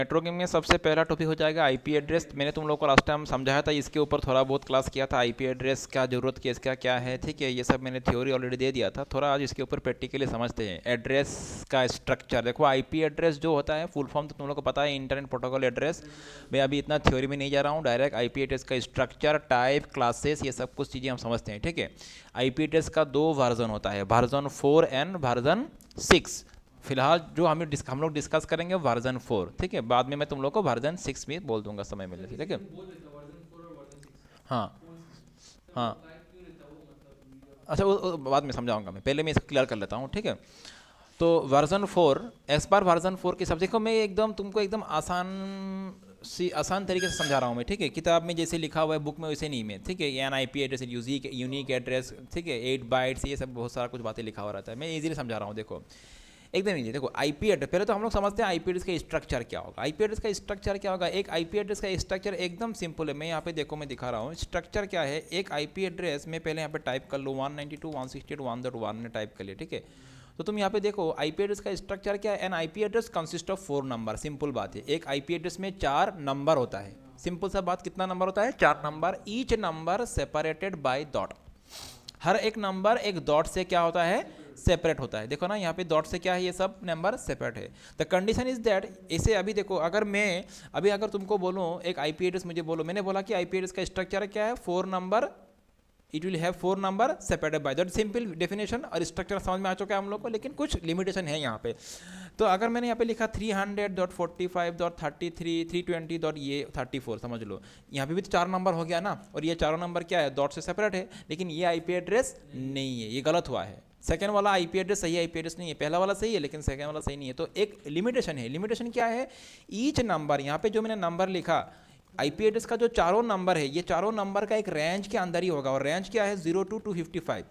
Networking में सबसे पहला टॉपिक हो जाएगा आईपी एड्रेस। मैंने तुम लोगों को लास्ट टाइम समझाया था, इसके ऊपर थोड़ा बहुत क्लास किया था। आईपी एड्रेस क्या ज़रूरत की, इसका क्या है, ठीक है, ये सब मैंने थ्योरी ऑलरेडी दे दिया था। थोड़ा आज इसके ऊपर प्रैक्टिकली समझते हैं एड्रेस का स्ट्रक्चर। देखो आईपी एड्रेस जो होता है फुल फॉर्म तो तुम लोग को पता है, इंटरनेट प्रोटोकॉल एड्रेस। मैं अभी इतना थ्योरी में नहीं जा रहा हूँ, डायरेक्ट आईपी एड्रेस का स्ट्रक्चर, टाइप, क्लासेस, ये सब कुछ चीज़ें हम समझते हैं, ठीक है। आईपी एड्रेस का 2 वर्जन होता है, वर्जन 4 एंड वर्जन 6। फिलहाल जो हम लोग डिस्कस करेंगे वर्जन 4, ठीक है। बाद में मैं तुम लोग को वर्जन 6 भी बोल दूंगा समय मिले, ठीक है। हाँ हाँ, अच्छा वो बाद में समझाऊंगा मैं, पहले मैं इसको क्लियर कर लेता हूँ, ठीक है। तो वर्जन 4, एज पर वर्जन 4 के सब देखो, मैं एकदम तुमको एकदम आसान तरीके से समझा रहा हूँ मैं, ठीक है। किताब में जैसे लिखा हुआ है, बुक में वैसे नहीं में, ठीक है। An I P address, unique address, ठीक है, 8 बाइट्स, ये सब बहुत सारा कुछ बातें लिखा हुआ रहता है। मैं इजीली समझा रहा हूँ, देखो एकदम इजी। देखो आईपी एड्रेस, पहले तो हम लोग समझते हैं आईपी एड्रेस का स्ट्रक्चर क्या होगा। आईपी एड्रेस का स्ट्रक्चर क्या होगा, एक आईपी एड्रेस का स्ट्रक्चर एकदम सिंपल है। मैं यहाँ पे देखो, मैं दिखा रहा हूँ स्ट्रक्चर क्या है। एक आईपी एड्रेस में पहले यहाँ पे टाइप कर लो 192.168.1.1 में टाइप कर लिया, ठीक है। तो तुम यहाँ पे देखो आईपी एड्रेस का स्ट्रक्चर क्या है। N IP address consist of 4 number, simple बात है। एक आईपी एड्रेस में 4 नंबर होता है, सिंपल सा बात। कितना नंबर होता है? 4 number. Each number separated by dot, हर एक नंबर एक डॉट से क्या होता है, सेपरेट होता है। देखो ना यहाँ पे डॉट से क्या है, ये सब नंबर सेपरेट है। द कंडीशन इज दैट, इसे अभी देखो, अगर मैं अगर तुमको बोलूँ एक आईपी एड्रेस मुझे बोलो, मैंने बोला कि आईपी एड्रेस का स्ट्रक्चर क्या है, 4 number, it will have 4 number separated bye, that simple definition. और स्ट्रक्चर समझ में आ चुका है हम लोग को, लेकिन कुछ लिमिटेशन है यहाँ पे। तो अगर मैंने यहाँ पे लिखा 300.45.33 320. ये 34, समझ लो यहाँ पे भी तो 4 नंबर हो गया ना। और ये चारों नंबर क्या है, डॉट से सेपरेट है। लेकिन ये आईपी एड्रेस नहीं है, ये गलत हुआ है। सेकंड वाला आईपी एड्रेस सही आईपी एड्रेस नहीं है, पहला वाला सही है लेकिन सेकंड वाला सही नहीं है। तो एक लिमिटेशन है। लिमिटेशन क्या है, ईच नंबर, यहाँ पे जो मैंने नंबर लिखा आईपी एड्रेस का, जो चारों नंबर है, ये चारों नंबर का एक रेंज के अंदर ही होगा। और रेंज क्या है, 0 to 255,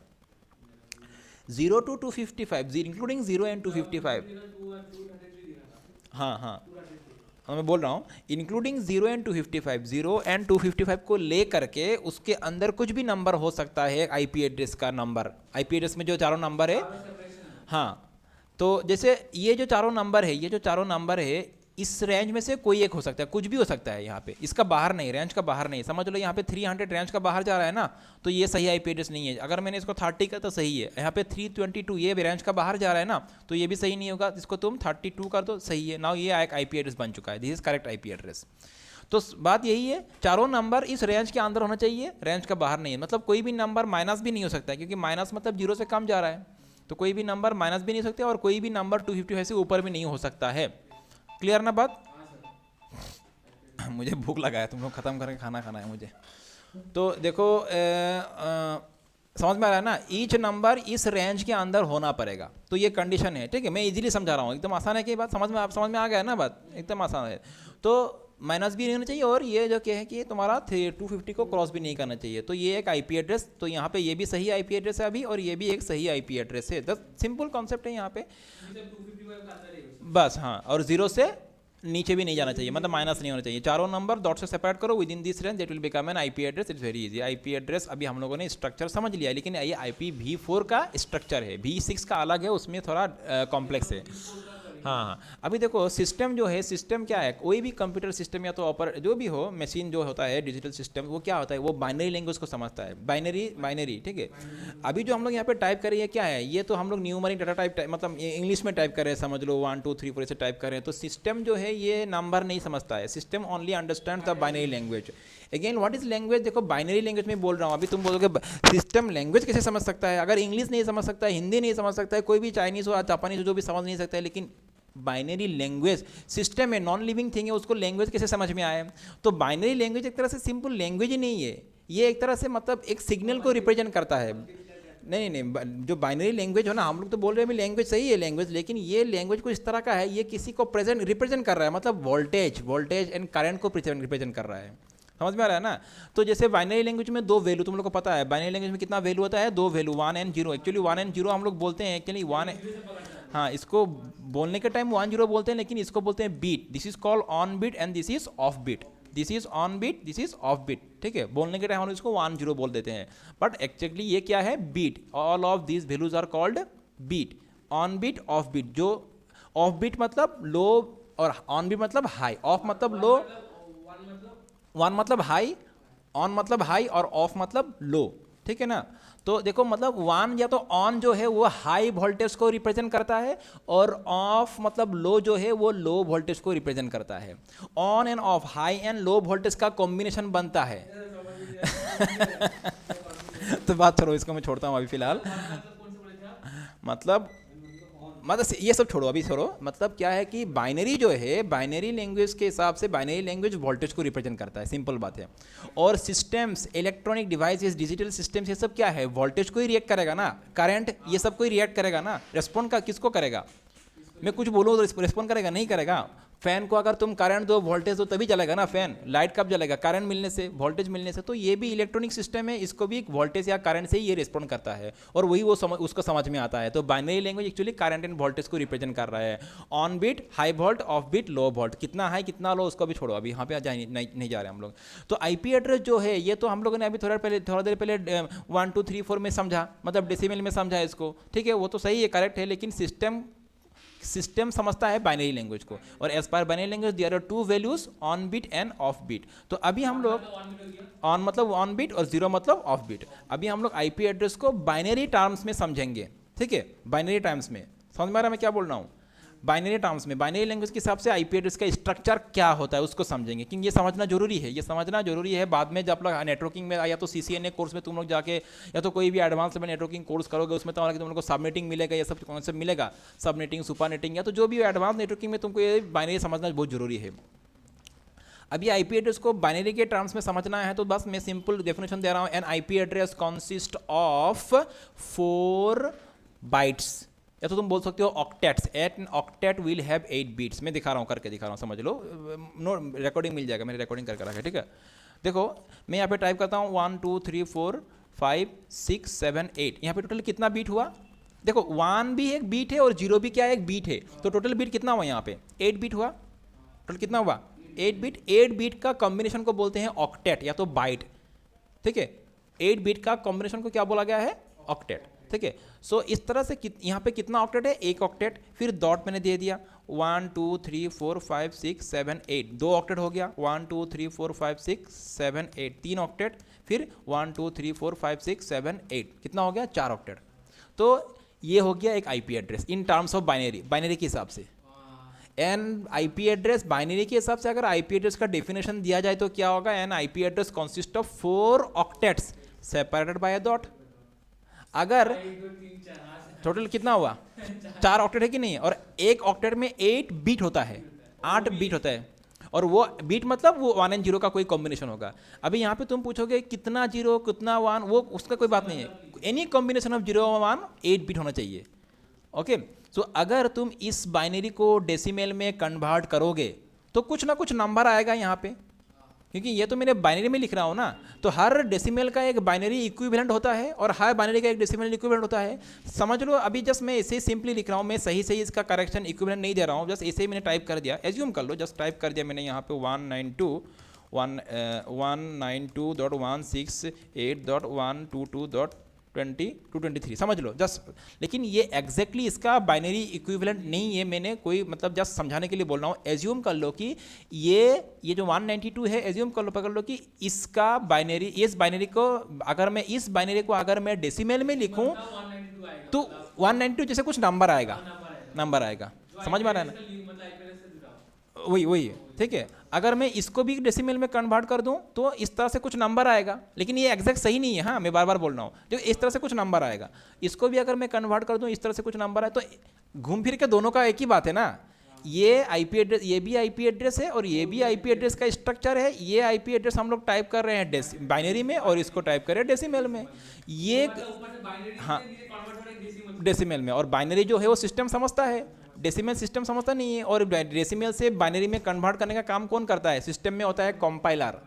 0 to 255, इंक्लूडिंग 0 and 255। हाँ हाँ, मैं बोल रहा हूँ इंक्लूडिंग 0 and 255, 0 and 255 को ले करके उसके अंदर कुछ भी नंबर हो सकता है आईपी एड्रेस का नंबर। आईपी एड्रेस में जो चारों नंबर है, हाँ, तो जैसे ये जो चारों नंबर है, ये जो चारों नंबर है, इस रेंज में से कोई एक हो सकता है, कुछ भी हो सकता है यहाँ पे, इसका बाहर नहीं, रेंज का बाहर नहीं। समझ लो यहाँ पे 300 रेंज का बाहर जा रहा है ना, तो ये सही आईपी एड्रेस नहीं है। अगर मैंने इसको 30 का तो सही है। यहाँ पे 322 ये रेंज का बाहर जा रहा है ना, तो ये भी सही नहीं होगा। इसको तुम 32 कर दो, सही है। नाउ ये एक आईपी एड्रेस बन चुका है, this is correct IP address. तो बात यही है, चारों नंबर इस रेंज के अंदर होना चाहिए, रेंज का बाहर नहीं है। मतलब कोई भी नंबर माइनस भी नहीं हो सकता है, क्योंकि माइनस मतलब 0 से कम जा रहा है। तो कोई भी नंबर माइनस भी नहीं हो सकता, और कोई भी नंबर 255 से ऊपर भी नहीं हो सकता है। क्लियर ना बात? मुझे भूख लगा है, तुम लोग खत्म करके खाना खाना है मुझे। तो देखो समझ में आ रहा है ना, ईच नंबर इस रेंज के अंदर होना पड़ेगा। तो ये कंडीशन है, ठीक है। मैं इजीली समझा रहा हूँ, एकदम आसान है कि बात समझ में आ गया ना, बात एकदम आसान है। तो माइनस भी नहीं होना चाहिए, और ये जो क्या है कि तुम्हारा 250 को क्रॉस भी नहीं करना चाहिए। तो ये एक आईपी एड्रेस, तो यहाँ पे ये भी सही आईपी एड्रेस है अभी, और ये भी एक सही आईपी एड्रेस है। द सिंपल कॉन्सेप्ट है यहाँ पे बस। हाँ, और 0 से नीचे भी नहीं जाना चाहिए, मतलब माइनस नहीं होना चाहिए। चारों नंबर डॉट से सेपरेट करो with in this range, that will become an IP address. It's very easy. IP address अभी हम लोगों ने स्ट्रक्चर समझ लिया, लेकिन ये आईपी V4 का स्ट्रक्चर है, V6 का अलग है, उसमें थोड़ा कॉम्प्लेक्स है। हाँ हाँ, अभी देखो सिस्टम जो है, सिस्टम क्या है, कोई भी कंप्यूटर सिस्टम या तो जो भी हो, मशीन जो होता है, डिजिटल सिस्टम, वो क्या होता है, वो बाइनरी लैंग्वेज को समझता है। बाइनरी, ठीक है। अभी जो हम लोग यहाँ पे टाइप कर रहे हैं क्या है, ये तो हम लोग न्यूमरिक डाटा टाइप, मतलब इंग्लिश में टाइप कर रहे हैं, समझ लो 1 2 3 4 ऐसे टाइप कर रहे हैं। तो सिस्टम जो है ये नंबर नहीं समझता है, system only understand the binary language. Again what is language, देखो बाइनरी लैंग्वेज में बोल रहा हूँ। अभी तुम बोलोगे सिस्टम लैंग्वेज कैसे समझ सकता है, अगर इंग्लिश नहीं समझ सकता है, हिंदी नहीं समझ सकता है, कोई भी चाइनीज़ हो जापानीज हो, जो भी समझ नहीं सकता है, लेकिन बाइनरी लैंग्वेज सिस्टम है, नॉन लिविंग थिंग है, उसको लैंग्वेज कैसे समझ में आए। तो बाइनरी लैंग्वेज एक तरह से सिंपल लैंग्वेज ही नहीं है, ये एक तरह से मतलब एक सिग्नल को रिप्रेजेंट करता है। नहीं, जो बाइनरी लैंग्वेज हो ना, हम लोग तो बोल रहे हैं लैंग्वेज सही है लैंग्वेज, लेकिन ये लैंग्वेज को इस तरह का है, ये किसी को रिप्रेजेंट कर रहा है, मतलब वोल्टेज एंड करंट को रिप्रेजेंट कर रहा है। समझ में आ रहा है ना। तो जैसे बाइनरी लैंग्वेज में 2 वैल्यू, तुम लोग को पता है बाइनरी लैंग्वेज में कितना वैल्यू होता है, 2 वैल्यू, 1 and 0। एक्चुअली 1 and 0 हम लोग बोलते हैं, एक्चुअली 1, हाँ, इसको बोलने के टाइम 1 0 बोलते हैं, लेकिन इसको बोलते हैं bit. This is called on bit and this is off bit. This is on bit, this is off bit, ठीक है। बोलने के टाइम हम इसको 1 0 बोल देते हैं, बट एक्चुअली ये क्या है, bit. All of these values are called bit, on bit, off bit. जो ऑफ बीट मतलब लो और ऑन बीट मतलब हाई, ऑफ मतलब लो, वन मतलब हाई, ऑन मतलब हाई और ऑफ मतलब लो, ठीक है ना। तो देखो मतलब वन या तो ऑन जो है वो हाई वोल्टेज को रिप्रेजेंट करता है और ऑफ मतलब लो जो है वो लो वोल्टेज को रिप्रेजेंट करता है। On end of, high and low voltage का कॉम्बिनेशन बनता है। तो बात छोड़ो, इसको मैं छोड़ता हूँ अभी फिलहाल। मतलब ये सब छोड़ो, अभी छोड़ो। मतलब क्या है कि बाइनरी जो है, बाइनरी लैंग्वेज के हिसाब से बाइनरी लैंग्वेज वोल्टेज को रिप्रेजेंट करता है, सिंपल बात है। और systems, electronic devices, digital systems, ये सब क्या है, वोल्टेज को ही रिएक्ट करेगा ना, करंट, ये सब को ही रिएक्ट करेगा ना। रेस्पॉन्ड का किसको करेगा, मैं कुछ बोलूँ तो रेस्पॉन्ड करेगा, नहीं करेगा। फैन को अगर तुम करंट दो, वोल्टेज दो, तभी चलेगा ना फैन। लाइट कब जलेगा, करंट मिलने से, वोल्टेज मिलने से। तो ये भी इलेक्ट्रॉनिक सिस्टम है, इसको भी वोल्टेज या करंट से ही ये रिस्पॉन्ड करता है और वही वो उसको समझ में आता है। तो binary language actually current and voltage को रिप्रेजेंट कर रहा है। On bit high volt, off bit low volt, कितना हाई कितना लो उसको भी छोड़ो, अभी यहाँ पे नहीं जा रहे हम लोग। तो आईपी एड्रेस जो है ये तो हम लोगों ने अभी थोड़ा देर पहले 1 2 3 4 में समझा, मतलब डेसिमल में समझा इसको, ठीक है, वो तो सही है, करेक्ट है। लेकिन सिस्टम समझता है बाइनरी लैंग्वेज को, और as per binary language there are two values, on bit and off bit. तो अभी हम लोग ऑन मतलब ऑन बीट और जीरो मतलब ऑफ बीट, अभी हम लोग आईपी एड्रेस को बाइनरी टर्म्स में समझेंगे, ठीक है, बाइनरी टर्म्स में। समझ में आ रहा है मैं क्या बोल रहा हूँ, बाइनरी टर्म्स में, बाइनरी लैंग्वेज के हिसाब से आईपी एड्रेस का स्ट्रक्चर क्या होता है उसको समझेंगे, क्योंकि ये समझना जरूरी है, ये समझना जरूरी है। बाद में जब आप लोग नेटवर्किंग में या तो सीसीएनए कोर्स में तुम लोग जाके या तो कोई भी एडवांस में नेटवर्किंग कोर्स करोगे, उसमें तो तुम लोग को सबनेटिंग मिलेगा, ये सब कॉन्सेप्ट मिलेगा, सबनेटिंग, सुपरनेटिंग, या तो जो भी एडवांस नेटवर्किंग में तुमको ये बाइनरी समझना बहुत जरूरी है। अभी आईपी एड्रेस को बाइनरी के टर्म्स में समझना है तो बस मैं सिंपल डेफिनेशन दे रहा हूँ। An IP address consist of 4 bytes, या तो तुम बोल सकते हो octets. An octet will have 8 bits. मैं दिखा रहा हूँ, करके दिखा रहा हूँ, समझ लो, नो रिकॉर्डिंग मिल जाएगा, मैंने रिकॉर्डिंग करके रखा है, ठीक है। देखो मैं यहाँ पे टाइप करता हूँ 1 2 3 4 5 6 7 8, यहाँ पे टोटल कितना बीट हुआ, देखो 1 भी एक बीट है और 0 भी क्या है, एक बीट है, तो टोटल बीट कितना हुआ यहाँ पे, 8 बीट हुआ। टोटल कितना हुआ, 8 बीट। 8 बीट का कॉम्बिनेशन को बोलते हैं ऑक्टेट या तो बाइट, ठीक है। 8 बीट का कॉम्बिनेशन को क्या बोला गया है, ऑक्टेट, ठीक है। सो इस तरह से यहाँ पे कितना ऑक्टेट है, एक ऑक्टेट, फिर डॉट मैंने दे दिया 1 2 3 4 5 6 7 8, 2 ऑक्टेट हो गया, 1 2 3 4 5 6 7 8, 3 ऑक्टेट, फिर 1 2 3 4 5 6 7 8, कितना हो गया, 4 ऑक्टेट। तो ये हो गया एक IP address in terms of binary, binary के हिसाब से। एन आईपी एड्रेस बाइनरी के हिसाब से अगर आईपी एड्रेस का डेफिनेशन दिया जाए तो क्या होगा, N IP address consist of 4 octets separated by a dot. अगर टोटल कितना हुआ, 4 ऑक्टेट है कि नहीं, और एक ऑक्टेट में 8 बीट होता है, 8 बीट होता है, और वो बीट मतलब वो 1 एंड 0 का कोई कॉम्बिनेशन होगा। अभी यहाँ पे तुम पूछोगे कितना 0 कितना 1, वो उसका कोई बात नहीं है, एनी कॉम्बिनेशन ऑफ 0 और 1 8 बीट होना चाहिए, ओके। सो अगर तुम इस बाइनरी को डेसिमल में कन्वर्ट करोगे तो कुछ ना कुछ नंबर आएगा यहाँ पे, क्योंकि ये तो मैंने बाइनरी में लिख रहा हूँ ना, तो हर डेसिमल का एक बाइनरी इक्विवेलेंट होता है और हर बाइनरी का एक डेसिमल इक्विवेलेंट होता है, समझ लो। अभी जस्ट मैं ऐसे सिंपली लिख रहा हूँ, मैं सही इसका करेक्शन इक्विवेलेंट नहीं दे रहा हूँ, जस्ट ऐसे ही मैंने टाइप कर दिया, एज्यूम कर लो, जस्ट टाइप कर दिया मैंने यहाँ पे 192.168.122.22.23, समझ लो जस्ट। लेकिन ये एग्जैक्टली इसका बाइनरी इक्विवेलेंट नहीं है, मैंने कोई मतलब जस्ट समझाने के लिए बोल रहा हूँ। एज्यूम कर लो कि ये जो 192 है, एज्यूम कर लो, पकड़ लो कि इसका बाइनरी, इस बाइनरी को अगर मैं डेसिमल में लिखूं तो 192 जैसे कुछ नंबर आएगा, समझ में आ रहा है ना, वही, ठीक है। अगर मैं इसको भी डेसिमल में कन्वर्ट कर दूं तो इस तरह से कुछ नंबर आएगा, लेकिन ये एग्जैक्ट सही नहीं है, हाँ मैं बार बार बोल रहा हूँ, जो इस तरह से कुछ नंबर आएगा। इसको भी अगर मैं कन्वर्ट कर दूं इस तरह से कुछ नंबर आए, तो घूम फिर के दोनों का एक ही बात है ना, ये आईपी एड्रेस, ये भी आईपी एड्रेस है और ये भी आईपी एड्रेस का स्ट्रक्चर है। ये आईपी एड्रेस हम लोग टाइप कर रहे हैं बाइनरी में और इसको टाइप कर रहे हैं डेसिमल में, ये हाँ डेसिमल में। और बाइनरी जो है वो सिस्टम समझता है, डेसिमल सिस्टम समझता नहीं है। और डेसिमल से बाइनरी में कन्वर्ट करने का काम कौन करता है, सिस्टम में होता है कॉम्पाइलर।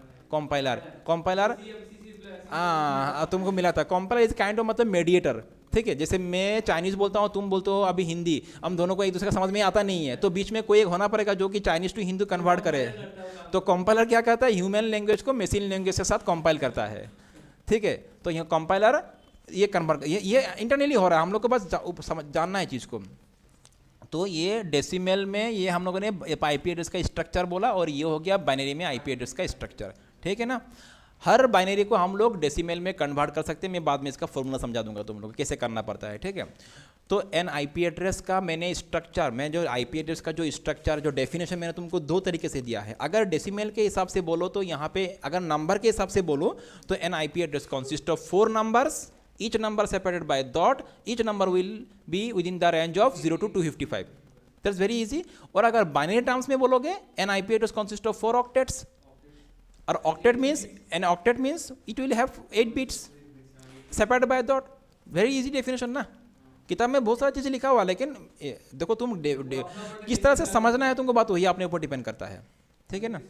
हाँ तुमको मिला था, कॉम्पाइलर इज काइंड ऑफ मतलब मेडिएटर, ठीक है। जैसे मैं चाइनीज़ बोलता हूँ, तुम बोलते हो अभी हिंदी, हम दोनों को एक दूसरे का समझ में आता नहीं है, तो बीच में कोई एक होना पड़ेगा जो कि चाइनीज़ टू हिंदी कन्वर्ट करे। तो कॉम्पाइलर क्या करता है, ह्यूमन लैंग्वेज को मशीन लैंग्वेज के साथ कॉम्पाइल करता है, ठीक है। तो यह कॉम्पाइलर ये कन्वर्ट, ये इंटरनली हो रहा है, हम लोग को बस जानना है चीज़ को। तो ये डेसिमल में ये हम लोगों ने आईपी एड्रेस का स्ट्रक्चर बोला, और ये हो गया बाइनरी में आईपी एड्रेस का स्ट्रक्चर, ठीक है ना। हर बाइनरी को हम लोग डेसिमल में कन्वर्ट कर सकते हैं, मैं बाद में इसका फॉर्मूला समझा दूंगा तुम लोग को कैसे करना पड़ता है, ठीक है। तो एन आईपी एड्रेस का मैंने स्ट्रक्चर, मैं जो आईपी एड्रेस का जो स्ट्रक्चर जो डेफिनेशन मैंने तुमको दो तरीके से दिया है। अगर डेसिमल के हिसाब से बोलो तो यहाँ पे अगर नंबर के हिसाब से बोलो तो N IP address consist of 4 numbers, each number separated by a dot, each number will be within the range of 0 to 255. That's very easy. और अगर बाइनरी टर्म्स में बोलोगे an IP address consists of 4 octets, और octet means it will have 8 bits separated by a dot. Very easy definition ना। किताब में बहुत सारी चीज़ें लिखा हुआ, लेकिन देखो तुम किस तरह से समझना है तुमको, बात वही अपने ऊपर डिपेंड करता है, ठीक है ना।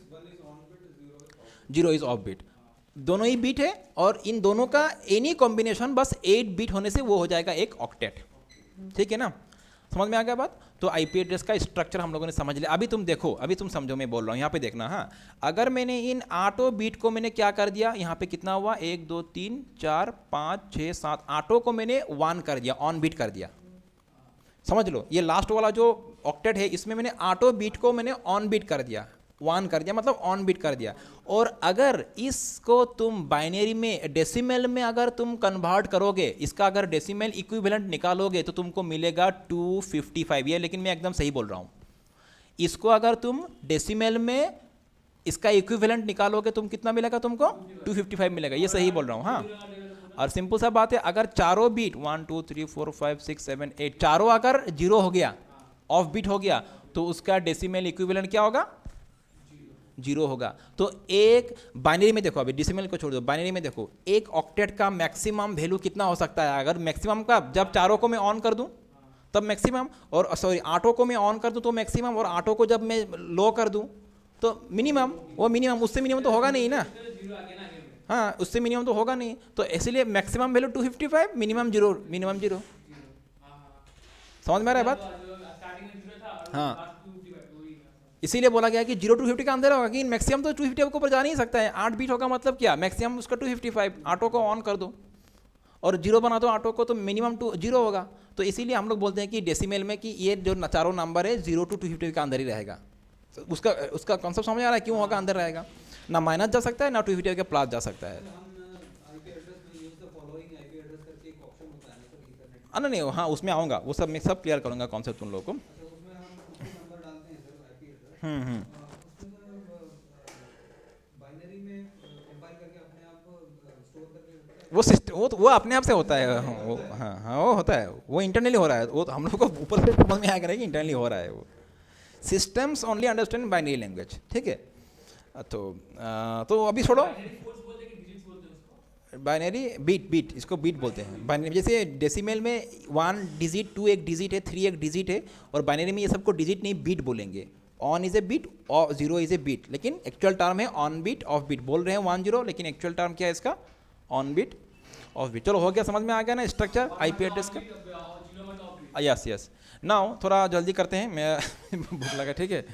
0 इज ऑफ बिट, दोनों ही बीट है, और इन दोनों का एनी कॉम्बिनेशन बस 8 बीट होने से वो हो जाएगा एक ऑक्टेट, ठीक है ना। समझ में आ गया बात। तो आईपी एड्रेस का स्ट्रक्चर हम लोगों ने समझ लिया। अभी तुम देखो, अभी तुम समझो मैं बोल रहा हूँ, यहाँ पे देखना। हाँ, अगर मैंने इन 8 बीट को मैंने क्या कर दिया, यहाँ पे कितना हुआ, 1 2 3 4 5 6 7, 8 को मैंने 1 कर दिया, ऑन बीट कर दिया। समझ लो, ये लास्ट वाला जो ऑक्टेट है इसमें मैंने 8 बीट को मैंने ऑन बीट कर दिया, 1 कर दिया, मतलब ऑन बीट कर दिया। और अगर इसको तुम बाइनरी में डेसिमल में अगर तुम कन्वर्ट करोगे, इसका अगर डेसिमल इक्विवेलेंट निकालोगे तो तुमको मिलेगा 255। ये लेकिन मैं एकदम सही बोल रहा हूँ। इसको अगर तुम डेसिमल में इसका इक्विवेलेंट निकालोगे तुम कितना मिलेगा, तुमको 255 मिलेगा। ये सही बोल रहा हूँ। हाँ, और सिंपल सा बात है, अगर चारों बीट 1 2 3 4 5 6 7 8 चारों अगर 0 हो गया, ऑफ बीट हो गया, तो उसका डेसिमल इक्विवेलेंट क्या होगा, 0 होगा। तो एक बाइनरी में देखो, अभी डेसिमल को छोड़ दो, बाइनरी में देखो, एक ऑक्टेट का मैक्सिमम वैल्यू कितना हो सकता है। अगर मैक्सिमम का जब चारों को मैं ऑन कर दूं तब मैक्सिमम, और सॉरी 8 को मैं ऑन कर दूं तो मैक्सिमम, और 8 को जब मैं लो कर दूं तो मिनिमम। वो मिनिमम, उससे मिनिमम तो होगा नहीं ना। हाँ, उससे मिनिमम तो होगा नहीं, तो इसलिए मैक्सिमम वैल्यू 255, मिनिमम 0, मिनिमम 0। समझ में आ रहा है बात। हाँ, इसीलिए बोला गया कि 0 to 50 का अंदर होगा, कि मैक्सिमम तो 250 के ऊपर जा नहीं सकता है। 8 बीट होगा, मतलब क्या, मैक्सिमम उसका 255। 8 को ऑन कर दो और 0 बना दो 8 को, तो मिनिमम 0 होगा। तो इसीलिए हम लोग बोलते हैं कि डेसिमल में कि ये जो चारों नंबर है 0 to 250 का अंदर ही रहेगा। उसका कॉन्सेप्ट समझ आ रहा है, क्यों होगा अंदर रहेगा, ना माइनस जा सकता है ना 250 के प्लस जा सकता है। नहीं, हाँ उसमें आऊँगा, वो सब मैं सब क्लियर करूँगा कॉन्सेप्ट उन लोगों को। वो सिस्टम, वो अपने आप से होता है। वो हाँ वो होता है, वो इंटरनली हो रहा है। वो हम लोग को ऊपर से समझ में आएगा नहीं कि इंटरनली हो रहा है। वो systems only understand binary language, ठीक है। तो अभी छोड़ो, बाइनरी बीट, इसको बीट बोलते हैं बाइनरी। जैसे डेसिमल में 1 डिजिट, 2 एक डिजिट है, 3 एक डिजिट है, और बाइनरी में ये सबको डिजिट नहीं बीट बोलेंगे। ऑन इज ए बीट और 0 इज ए बीट, लेकिन एक्चुअल टर्म है ऑन बीट ऑफ बीट। बोल रहे हैं 1 0, लेकिन एक्चुअल टर्म क्या है इसका, ऑन बीट ऑफ बीट। चलो हो गया, समझ में आ गया ना स्ट्रक्चर आईपी एड्रेस का। यस नाउ थोड़ा जल्दी करते हैं, मैं भूख लगा, ठीक है।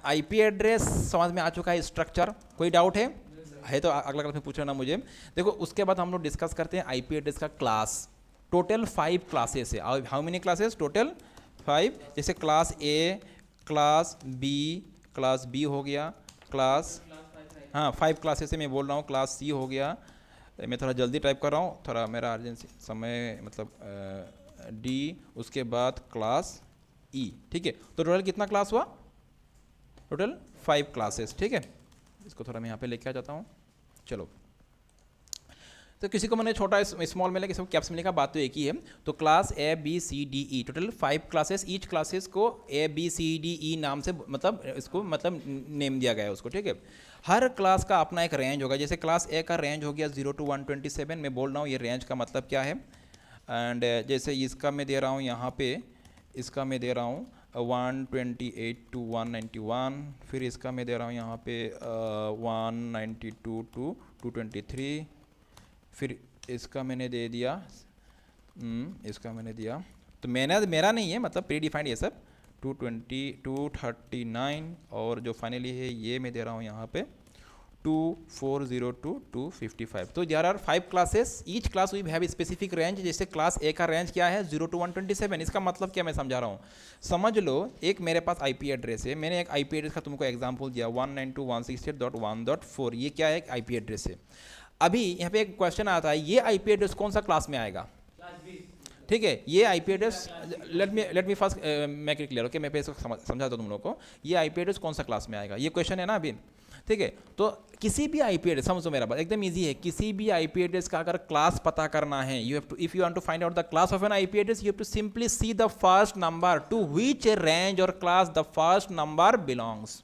आईपी एड्रेस समझ में आ चुका है स्ट्रक्चर, कोई डाउट है तो अगला क्लास में पूछ लेना मुझे। देखो उसके बाद हम लोग डिस्कस करते हैं आईपी एड्रेस का क्लास। टोटल 5 क्लासेस है। How many classes, total 5। जैसे क्लास ए, क्लास बी हो गया, क्लास, हाँ 5 क्लासेस से मैं बोल रहा हूँ। क्लास सी हो गया, मैं थोड़ा जल्दी टाइप कर रहा हूँ, थोड़ा मेरा अर्जेंसी समय, मतलब डी, उसके बाद क्लास ई, ठीक है। तो टोटल कितना क्लास हुआ, टोटल 5 क्लासेस, ठीक है। इसको थोड़ा मैं यहाँ पे लेके आ जाता हूँ। चलो, तो किसी को मैंने छोटा स्मॉल में लेके सब कैप्स में लिखा, बात तो एक ही है। तो class A B C D E, total 5 classes. Each classes को ए बी सी डी ई नाम से मतलब इसको मतलब नेम दिया गया है उसको, ठीक है। हर क्लास का अपना एक रेंज होगा। जैसे क्लास ए का रेंज हो गया 0 to 127। मैं बोल रहा हूँ ये रेंज का मतलब क्या है। एंड जैसे इसका मैं दे रहा हूँ यहाँ पे, इसका मैं दे रहा हूँ 128 to 191। फिर इसका मैं दे रहा हूँ यहाँ पे 192 to 223। फिर इसका मैंने दे दिया, इसका मैंने दिया, तो मेरा नहीं है, मतलब प्री डिफाइंड ये सब। 220 239, और जो फाइनली है ये मैं दे रहा हूँ यहाँ पे 240 to 255। तो there are 5 classes, each class we have specific range. जैसे क्लास ए का रेंज क्या है 0 to 127। इसका मतलब क्या मैं समझा रहा हूँ, समझ लो एक मेरे पास आईपी एड्रेस है, मैंने एक आईपी एड्रेस का तुमको एग्जांपल दिया 192.168.1.4, ये क्या है, एक आईपी एड्रेस है। अभी यहाँ पे एक क्वेश्चन आता है, ये आईपी एड्रेस कौन सा क्लास में आएगा, ठीक है, ये IP address, let me first make it clear, okay, मैं इसको समझाता हूँ तुम लोगों को, ये आईपी एड्रेस कौन सा क्लास में आएगा, ये क्वेश्चन है ना अभी, ठीक है। तो किसी भी आईपी एड्रेस, समझो मेरा बात एकदम इजी है, किसी भी आईपी एड्रेस का अगर क्लास पता करना है, you have to, if you want to find out the class of an IP address, you have to simply see the first number to which range और class the first number belongs.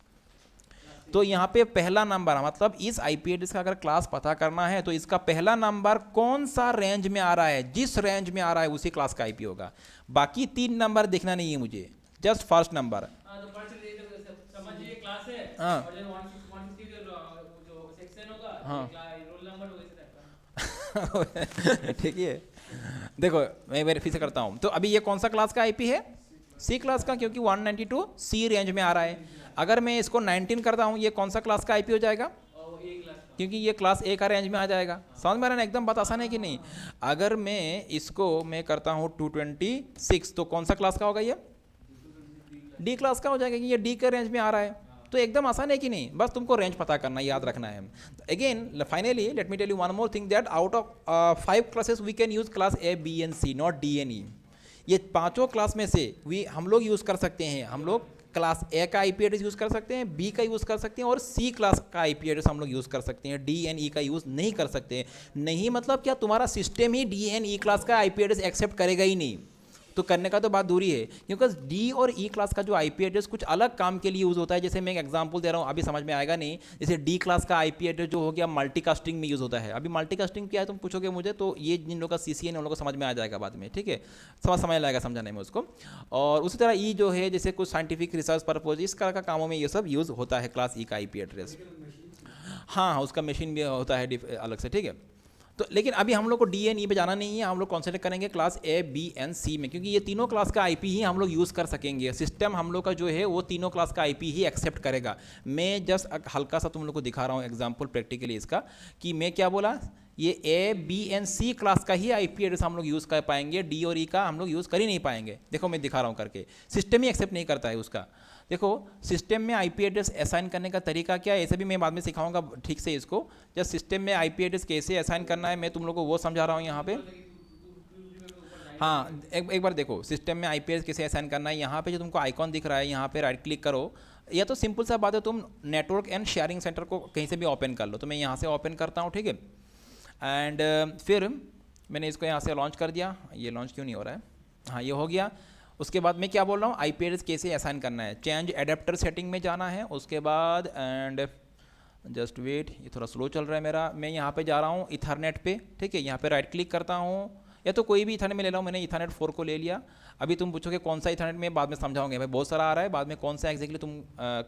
तो यहाँ पे पहला number, मतलब इस IP address का अगर class पता करना है तो इसका पहला नंबर कौन सा रेंज में आ रहा है, जिस रेंज में आ रहा है उसी क्लास का आईपी होगा। बाकी 3 नंबर देखना नहीं है मुझे, जस्ट फर्स्ट नंबर। हाँ ठीक है, देखो मैं वेरीफाई से करता हूँ। तो अभी ये कौन सा क्लास का आईपी है, सी क्लास का, क्योंकि 192 सी रेंज में आ रहा है। अगर मैं इसको 19 करता हूँ, ये कौन सा क्लास का आईपी हो जाएगा, क्योंकि ये क्लास ए का रेंज में आ जाएगा। समझ में आ रहा है, एकदम बात आसान है कि नहीं। अगर मैं इसको मैं करता हूँ 226, तो कौन सा क्लास का होगा, ये डी क्लास का हो जाएगा, कि ये डी के रेंज में आ रहा है। तो एकदम आसान है कि नहीं, बस तुमको रेंज पता करना, याद रखना है। Again finally let me tell you one more thing, that out of 5 classes we can use class A B and C, not D and E. ये 5 क्लास में से हम लोग यूज़ कर सकते हैं, हम लोग क्लास ए का आईपी एड्रेस यूज़ कर सकते हैं, बी का यूज़ कर सकते हैं, और सी क्लास का आईपी एड्रेस हम लोग यूज़ कर सकते हैं, डी एंड ई का यूज़ नहीं कर सकते। नहीं मतलब क्या, तुम्हारा system he D and E class का आईपी एड्रेस एक्सेप्ट करेगा ही नहीं, तो करने का तो बात दूरी है, क्योंकि डी और ई क्लास का जो आईपी एड्रेस कुछ अलग काम के लिए यूज़ होता है। जैसे मैं एक एग्जांपल दे रहा हूँ, अभी समझ में आएगा नहीं। जैसे डी क्लास का आईपी एड्रेस जो हो गया मल्टीकास्टिंग में यूज़ होता है। अभी मल्टीकास्टिंग क्या है तुम पूछोगे मुझे, तो ये जिन लोगों का सीसीएन उन लोगों को समझ में आ जाएगा बाद में, ठीक है, समझ लाएगा समझाने में उसको। और उसी तरह ई जो है, जैसे कुछ साइंटिफिक रिसर्च पर्पज, इस तरह का कामों में ये सब यूज़ होता है क्लास ई का आईपी एड्रेस। हाँ, उसका मशीन भी होता है अलग से, ठीक है। तो लेकिन अभी हम लोग को डी एन ई पे जाना नहीं है, हम लोग कॉन्सेंट्रेट करेंगे क्लास ए बी एंड सी में, क्योंकि ये तीनों क्लास का आईपी ही हम लोग यूज़ कर सकेंगे। सिस्टम हम लोग का जो है वो तीनों क्लास का आईपी ही एक्सेप्ट करेगा। मैं जस्ट हल्का सा तुम लोग को दिखा रहा हूँ एग्जांपल प्रैक्टिकली इसका, कि मैं क्या बोला, ये A B and C class का ही आईपी एड्रेस हम लोग यूज़ कर पाएंगे, डी और ई का हम लोग यूज़ कर ही नहीं पाएंगे। देखो मैं दिखा रहा हूँ करके, सिस्टम ही एक्सेप्ट नहीं करता है उसका। देखो सिस्टम में आईपी एड्रेस असाइन करने का तरीका क्या है, ऐसे भी मैं बाद में सिखाऊंगा ठीक से इसको। जब सिस्टम में आईपी एड्रेस कैसे असाइन करना है मैं तुम लोगों को वो समझा रहा हूँ यहाँ पे। हाँ, एक बार देखो सिस्टम में आईपी एड्रेस कैसे असाइन करना है। यहाँ पे जो तुमको आइकॉन दिख रहा है, यहाँ पे राइट क्लिक करो, या तो सिंपल सा बात है, तुम नेटवर्क एंड शेयरिंग सेंटर को कहीं से भी ओपन कर लो। तो मैं यहाँ से ओपन करता हूँ, ठीक है। एंड फिर मैंने इसको यहाँ से लॉन्च कर दिया। ये लॉन्च क्यों नहीं हो रहा है, हाँ ये हो गया। उसके बाद मैं क्या बोल रहा हूँ, आईपी एड्रेस कैसे असाइन करना है। चेंज एडेप्टर सेटिंग में जाना है, उसके बाद एंड जस्ट वेट, ये थोड़ा स्लो चल रहा है मेरा। मैं यहाँ पे जा रहा हूँ इथरनेट पे, ठीक है। यहाँ पे राइट क्लिक करता हूँ, या तो कोई भी इथरनेट में ले रहा हूँ, मैंने इथरनेट 4 को ले लिया। अभी तुम पूछोगे कौन सा इथरनेट में, बाद में समझाओगे भाई, बहुत सारा आ रहा है, बाद में कौन सा एक्जैक्टली तुम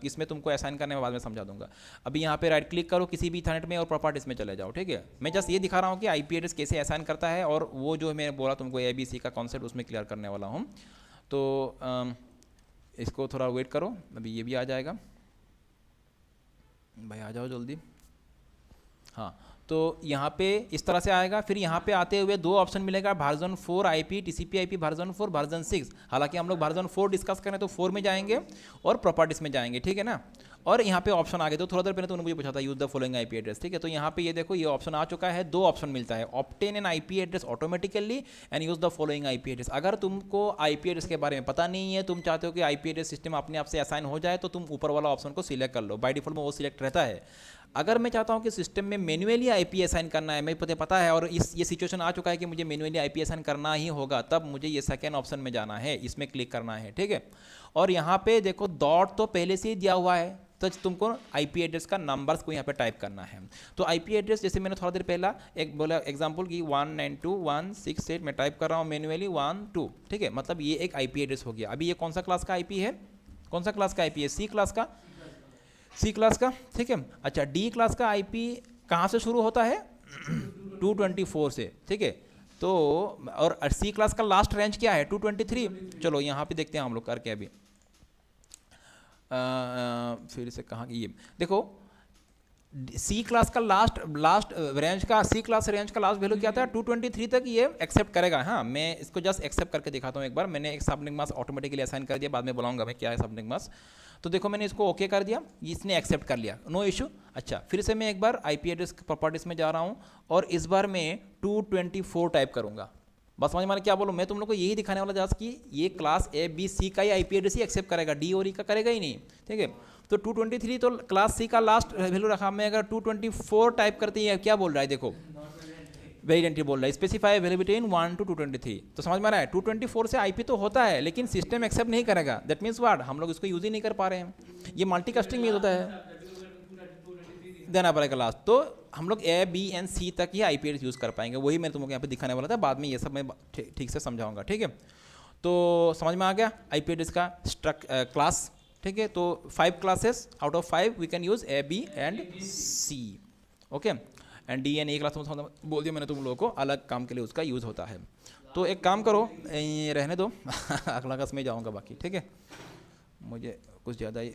किस में तुमको असाइन करने में बाद में समझा दूंगा। अभी यहाँ पे राइट क्लिक करो किसी भी इथरनेट में और प्रॉपर्टीज में चले जाओ, ठीक है। मैं जस्ट ये दिखा रहा हूँ कि आईपी एड्रेस कैसे असाइन करता है, और वो जो मैंने बोला तुमको ABC का कॉन्सेप्ट, उसमें क्लियर करने वाला हूँ। तो इसको थोड़ा वेट करो, अभी ये भी आ जाएगा। भाई आ जाओ जल्दी। हाँ, तो यहाँ पे इस तरह से आएगा। फिर यहाँ पे आते हुए 2 ऑप्शन मिलेगा, version 4 IP, TCP IP version 4, version 6। हालांकि हम लोग वर्जन 4 डिस्कस करें तो 4 में जाएंगे और प्रॉपर्टीज में जाएंगे, ठीक है ना। और यहाँ पे ऑप्शन आ गए। तो थोड़ा देर पहले तो उन्होंने मुझे पूछा था use the following IP address, ठीक है। तो यहाँ पे ये देखो ये ऑप्शन आ चुका है। 2 ऑप्शन मिलता है, obtain N IP address automatically and use the following IP address. अगर तुमको आईपी एड्रेस के बारे में पता नहीं है, तुम चाहते हो कि आईपी एड्रेस सिस्टम अपने आप से असाइन हो जाए, तो तुम ऊपर वाला ऑप्शन को सिलेक्ट कर लो। बाय डिफॉल्ट में वो सिलेक्ट रहता है। अगर मैं चाहता हूं कि सिस्टम में मैन्युअली आईपी असाइन करना है, मुझे पता है और ये सिचुएशन आ चुका है कि मुझे मैन्युअली आईपी असाइन करना ही होगा, तब मुझे ये सेकंड ऑप्शन में जाना है, इसमें क्लिक करना है, ठीक है। और यहाँ पे देखो डॉट तो पहले से ही दिया हुआ है, तो तुमको आईपी एड्रेस का नंबर्स को यहाँ पे टाइप करना है। तो आईपी एड्रेस जैसे मैंने थोड़ा देर पहला एक बोला एग्जांपल की 192.168 मैं टाइप कर रहा हूँ मैन्युअली 12, ठीक है। मतलब ये एक आईपी एड्रेस हो गया। अभी ये कौन सा क्लास का आईपी है, कौन सा क्लास का आईपी है, सी क्लास का, सी क्लास का, ठीक है। अच्छा, डी क्लास का आईपी कहाँ से शुरू होता है 224 से, ठीक है। तो और सी क्लास का लास्ट रेंज क्या है 223। चलो यहाँ पे देखते हैं हम लोग करके। अभी फिर से कहाँ की, ये देखो सी क्लास का लास्ट रेंज का सी क्लास रेंज का लास्ट वैल्यू क्या था 223 तक ये एक्सेप्ट करेगा। हाँ, मैं इसको जस्ट एक्सेप्ट करके दिखाता हूँ एक बार। मैंने एक सबनेम मास्क ऑटोमेटिकली असाइन कर दिया, बाद में बुलाऊंगा मैं क्या है सबनेम मास्क। तो देखो मैंने इसको ओके कर दिया, इसने एक्सेप्ट कर लिया, नो इशू। अच्छा, फिर से मैं एक बार आईपी एड्रेस प्रॉपर्टीज में जा रहा हूँ और इस बार मैं 224 टाइप करूँगा। बस समझ में क्या बोलूँ, मैं तुम लोग को यही दिखाने वाला जस्ट कि ये क्लास ए बी सी का ही आईपी एड्रेस ही एक्सेप्ट करेगा, डी और ई का करेगा ही नहीं, ठीक है। तो 223 तो क्लास सी का लास्ट वैल्यू रखा, मैं अगर 224 टाइप करते हैं क्या बोल रहा है देखो, वेरिएंट बोल रहा है स्पेसिफाई अवेलेबिलिटी इन 1 to 223। तो समझ में आ रहा है 224 से आईपी तो होता है लेकिन सिस्टम एक्सेप्ट नहीं करेगा। दैट मीन्स व्हाट, हम लोग इसको यूज ही नहीं कर पा रहे हैं। ये मल्टीकास्टिंग में होता है, देना पड़ेगा लास्ट। तो हम लोग ए बी एंड सी तक ही आई पी एड्रेस यूज़ कर पाएंगे, वही मैं तुमको यहाँ पे दिखाने वाला था, बाद में ये सब मैं ठीक से समझाऊंगा, ठीक है। तो समझ में आ गया आई पी एड्रेस का क्लास, ठीक है। तो 5 classes out of 5 we can use A B and C, okay. And D and A class में बोल दिया मैंने तुम लोगों को, अलग काम के लिए उसका यूज़ होता है। तो एक काम करो, रहने दो अगला क्लास में जाऊँगा बाकी, ठीक है। मुझे कुछ ज़्यादा ही